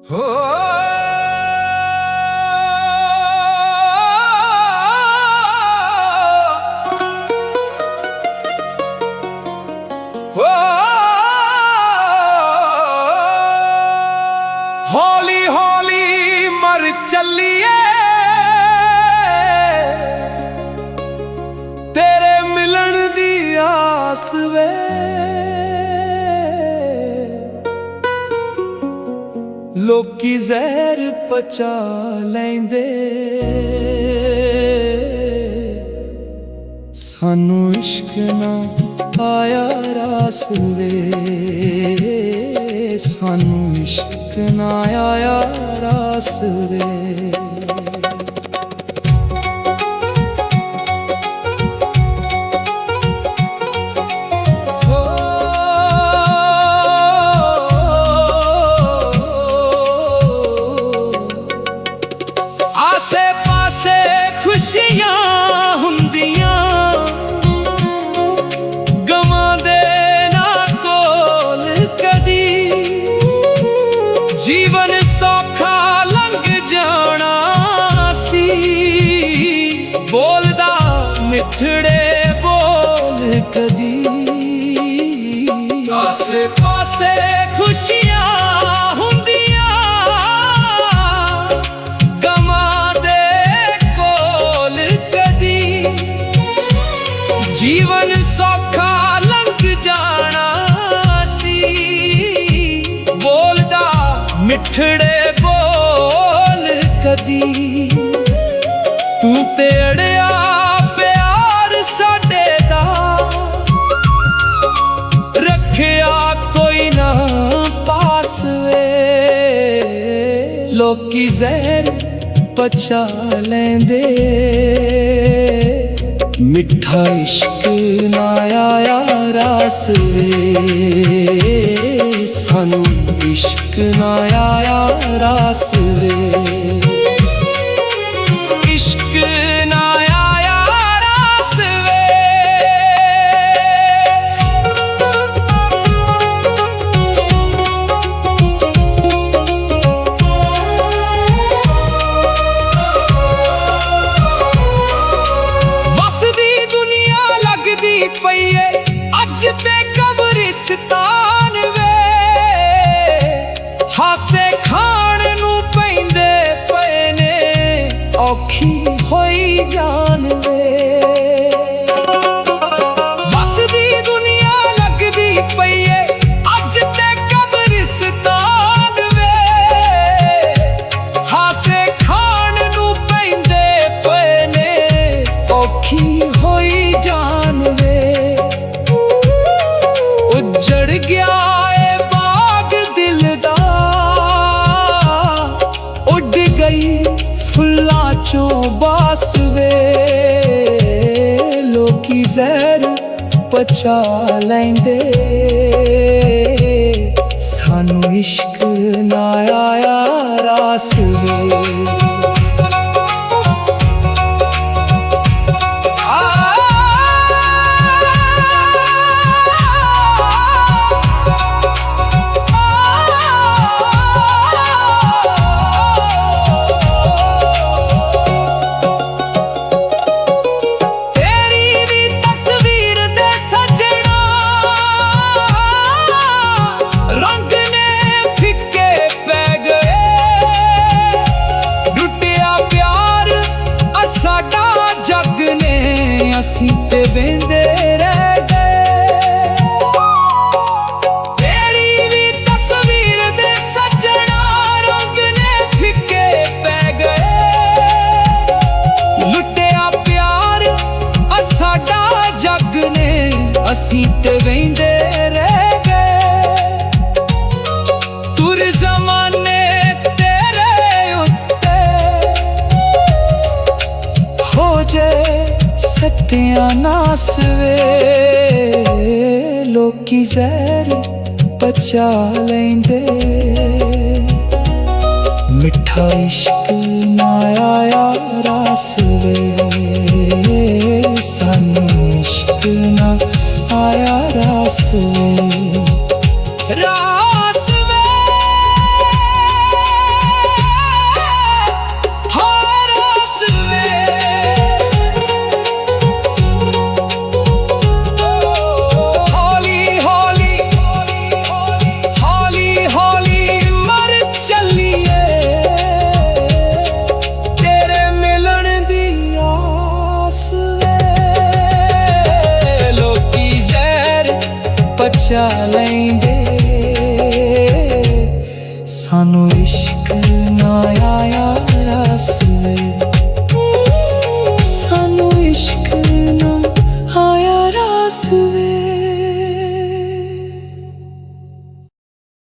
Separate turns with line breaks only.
ਹੋ ਹੌਲੀ ਹੌਲੀ ਮਰ ਚੱਲੀਏ ਤੇਰੇ ਮਿਲਣ ਦੀ ਆਸ ਵੇ ਲੋਕੀ ਜ਼ਹਿਰ ਪਚਾ ਲੈਂਦੇ ਸਾਨੂੰ ਇਸ਼ਕ ਨਾ ਆਇਆ ਰਾਸ ਵੇ ਸਾਨੂੰ ਇਸ਼ਕ ਨਾ ਆਇਆ ਰਾਸ ਵੇ ਖੁਸ਼ੀਆਂ ਹੁੰਦੀਆਂ ਗਮਾਂ ਦੇ ਨਾ ਕੋਲ ਕਦੀ ਜੀਵਨ ਸੌਖਾ ਲੰਘ ਜਾਣਾ ਸੀ ਬੋਲਦਾ ਮਿੱਠੜੇ ਬੋਲ ਕਦੀ ਆਸੇ ਪਾਸੇ ਖੁਸ਼ੀਆਂ ਜੀਵਨ ਸੌਖਾ ਲੰਘ ਜਾਣਾ ਸੀ ਬੋਲਦਾ ਮਿੱਠੜੇ ਬੋਲ ਕਦੀ ਤੂੰ ਤੇ ਅੜਿਆ ਪਿਆਰ ਸਾਡੇ ਦਾ ਰੱਖਿਆ ਕੋਈ ਨਾ ਪਾਸ ਵੇ ਲੋਕੀ ਜ਼ਹਿਰ ਪਚਾ ਲੈਂਦੇ ਮਿੱਠਾ ਇਸ਼ਕ ਨਾ ਆਇਆ ਰਾਸ ਵੇ ਸਾਨੂੰ ਇਸ਼ਕ ਨਾ ਆਇਆ ਰਾਸ ਵੇ ਇਸ਼ਕ ਨਾ ਆਇਆ ਰਾਸ ਵੇ ਪਈਏ ਅੱਜ ਤੇ ਕਬਰਿਸਤਾਨ ਵੇ ਹਾਸੇ ਖਾਣ ਨੂੰ ਪੈਂਦੇ ਪਏ ਨੇ ਔਖੀ ਹੋਈ ਜਾਨ ਵੇ ਵਸਦੀ ਦੁਨੀਆ ਲੱਗਦੀ ਪਈਏ ਅੱਜ ਤੇ ਕਬਰਿਸਤਾਨ ਵੇ ਹਾਸੇ ਖਾਣ ਨੂੰ ਪੈਂਦੇ ਪਏ ਨੇ ਔਖੀ ਹੋਈ ਜਾਨ ਵੇ ਉੱਜੜ ਗਿਆ ਏ ਬਾਗ ਦਿਲ ਦਾ ਉੱਡ ਗਈ ਫੁੱਲਾਂ ਚੋਂ ਬਾਸ ਵੇ ਲੋਕੀ ਜ਼ਹਿਰ ਪਚਾ ਲੈਂਦੇ ਸਾਨੂੰ ਇਸ਼ਕ ਨਾ ਆਇਆ ਰਾਸ ਵੇ ਅਸੀਂ ਤੇ ਵੇਂਦੇ ਰਹਿ ਗਏ ਤੇਰੀ ਵੀ ਤਸਵੀਰ ਦੇ ਸੱਜਣਾ ਰੰਗ ਨੇ ਫਿੱਕੇ ਪੈ ਗਏ ਲੁੱਟਿਆ ਪਿਆਰ ਸਾਡਾ ਜੱਗ ਨੇ ਅਸੀਂ ਤੇ ਵੇਂਦੇ ਰਹਿ ਗਏ ਤੁਰ ਜ਼ਮਾਨੇ ਤੇਰੇ ਉੱਤੇ ਹੋ ਜੇ ਸਤਿਆਨਾਸ ਵੇ ਲੋਕੀ ਜ਼ਹਿਰ ਪਚਾ ਲੈਂਦੇ ਮਿੱਠਾ ਇਸ਼ਕ ਨਾ ਆਇਆ ਰਾਸ ਵੇ ਸਾਨੂੰ ਇਸ਼ਕ ਨਾ ਆਇਆ ਰਾਸ ਵੇ ਰਾਸ ਵੇ ਬਚਾ ਲੈਂਦੇ